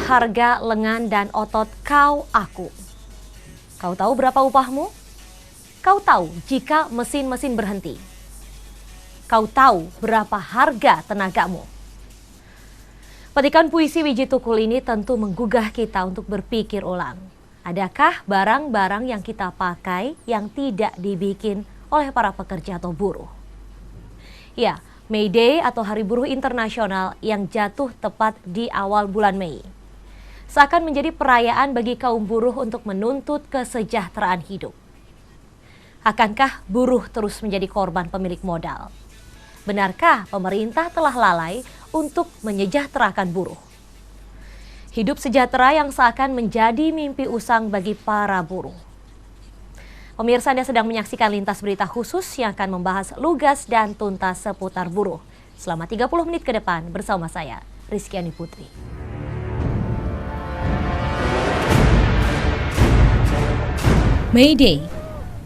harga lengan dan otot kau aku. Kau tahu berapa upahmu? Kau tahu jika mesin-mesin berhenti? Kau tahu berapa harga tenagamu? Petikan puisi Wiji Tukul ini tentu menggugah kita untuk berpikir ulang. Adakah barang-barang yang kita pakai yang tidak dibikin oleh para pekerja atau buruh? Ya, May Day atau Hari Buruh Internasional yang jatuh tepat di awal bulan Mei seakan menjadi perayaan bagi kaum buruh untuk menuntut kesejahteraan hidup. Akankah buruh terus menjadi korban pemilik modal? Benarkah pemerintah telah lalai untuk menyejahterakan buruh? Hidup sejahtera yang seakan menjadi mimpi usang bagi para buruh. Pemirsa, Anda sedang menyaksikan Lintas Berita Khusus yang akan membahas lugas dan tuntas seputar buruh. Selama 30 menit ke depan bersama saya, Rizkyani Putri. May Day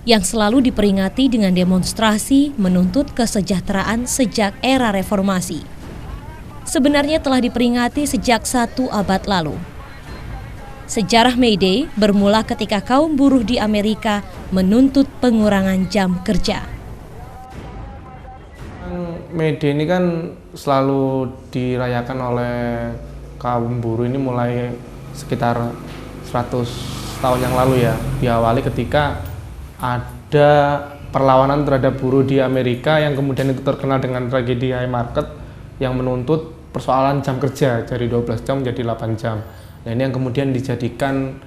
yang selalu diperingati dengan demonstrasi menuntut kesejahteraan sejak era reformasi, sebenarnya telah diperingati sejak 1 abad lalu. Sejarah May Day bermula ketika kaum buruh di Amerika menuntut pengurangan jam kerja. May Day ini kan selalu dirayakan oleh kaum buruh ini mulai sekitar 100 tahun yang lalu ya. Diawali ketika ada perlawanan terhadap buruh di Amerika yang kemudian itu terkenal dengan tragedi High Market yang menuntut persoalan jam kerja dari 12 jam menjadi 8 jam. Nah, ini yang kemudian dijadikan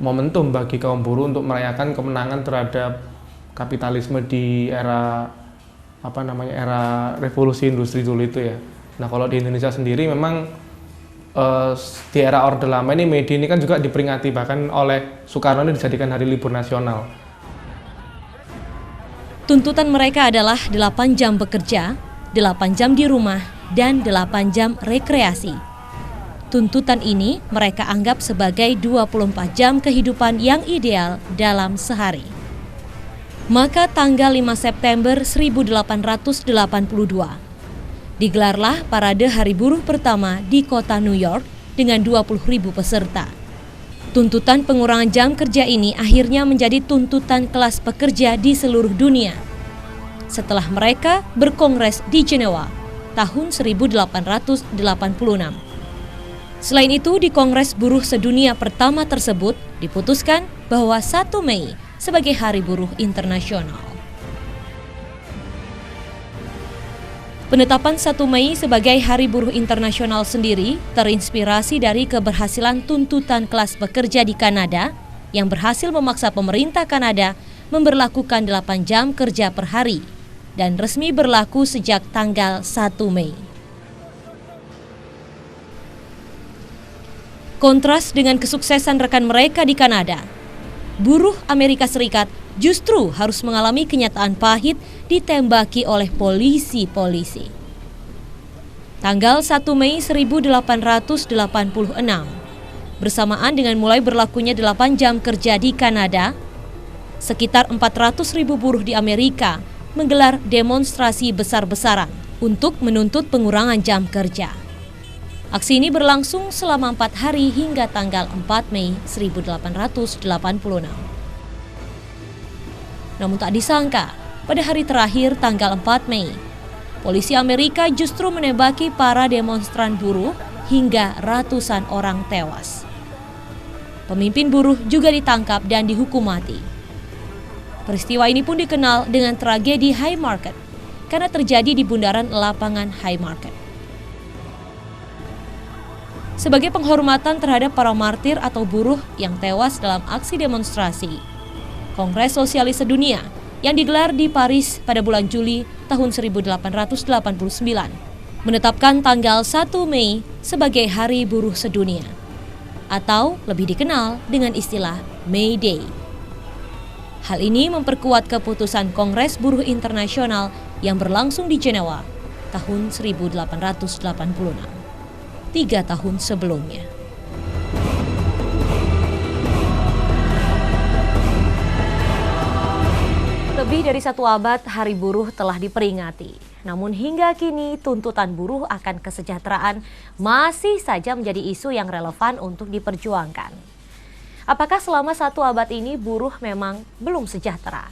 momentum bagi kaum buruh untuk merayakan kemenangan terhadap kapitalisme di era era revolusi industri dulu itu ya. Nah, kalau di Indonesia sendiri memang di era Orde Lama ini May Day ini kan juga diperingati, bahkan oleh Soekarno ini dijadikan hari libur nasional. Tuntutan mereka adalah 8 jam bekerja, 8 jam di rumah, dan 8 jam rekreasi. Tuntutan ini mereka anggap sebagai 24 jam kehidupan yang ideal dalam sehari. Maka tanggal 5 September 1882, digelarlah parade Hari Buruh pertama di kota New York dengan 20.000 peserta. Tuntutan pengurangan jam kerja ini akhirnya menjadi tuntutan kelas pekerja di seluruh dunia. Setelah mereka berkongres di Jenewa tahun 1886. Selain itu, di Kongres Buruh Sedunia pertama tersebut diputuskan bahwa 1 Mei sebagai Hari Buruh Internasional. Penetapan 1 Mei sebagai Hari Buruh Internasional sendiri terinspirasi dari keberhasilan tuntutan kelas pekerja di Kanada yang berhasil memaksa pemerintah Kanada memberlakukan 8 jam kerja per hari dan resmi berlaku sejak tanggal 1 Mei. Kontras dengan kesuksesan rekan mereka di Kanada, buruh Amerika Serikat justru harus mengalami kenyataan pahit ditembaki oleh polisi-polisi. Tanggal 1 Mei 1886, bersamaan dengan mulai berlakunya 8 jam kerja di Kanada, sekitar 400.000 buruh di Amerika menggelar demonstrasi besar-besaran untuk menuntut pengurangan jam kerja. Aksi ini berlangsung selama 4 hari hingga tanggal 4 Mei 1886. Namun tak disangka, pada hari terakhir tanggal 4 Mei, polisi Amerika justru menembaki para demonstran buruh hingga ratusan orang tewas. Pemimpin buruh juga ditangkap dan dihukum mati. Peristiwa ini pun dikenal dengan tragedi High Market karena terjadi di bundaran lapangan High Market. Sebagai penghormatan terhadap para martir atau buruh yang tewas dalam aksi demonstrasi, Kongres Sosialis Sedunia yang digelar di Paris pada bulan Juli tahun 1889 menetapkan tanggal 1 Mei sebagai Hari Buruh Sedunia atau lebih dikenal dengan istilah May Day. Hal ini memperkuat keputusan Kongres Buruh Internasional yang berlangsung di Jenewa tahun 1886, 3 tahun sebelumnya. Lebih dari 1 abad Hari Buruh telah diperingati. namun hingga kini tuntutan buruh akan kesejahteraan masih saja menjadi isu yang relevan untuk diperjuangkan. Apakah selama 1 abad ini buruh memang belum sejahtera?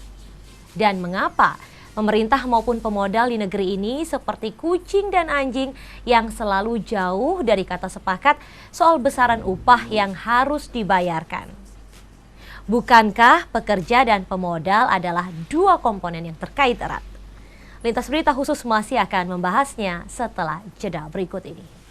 Dan mengapa pemerintah maupun pemodal di negeri ini seperti kucing dan anjing yang selalu jauh dari kata sepakat soal besaran upah yang harus dibayarkan? Bukankah pekerja dan pemodal adalah 2 komponen yang terkait erat? Lintas Berita Khusus masih akan membahasnya setelah jeda berikut ini.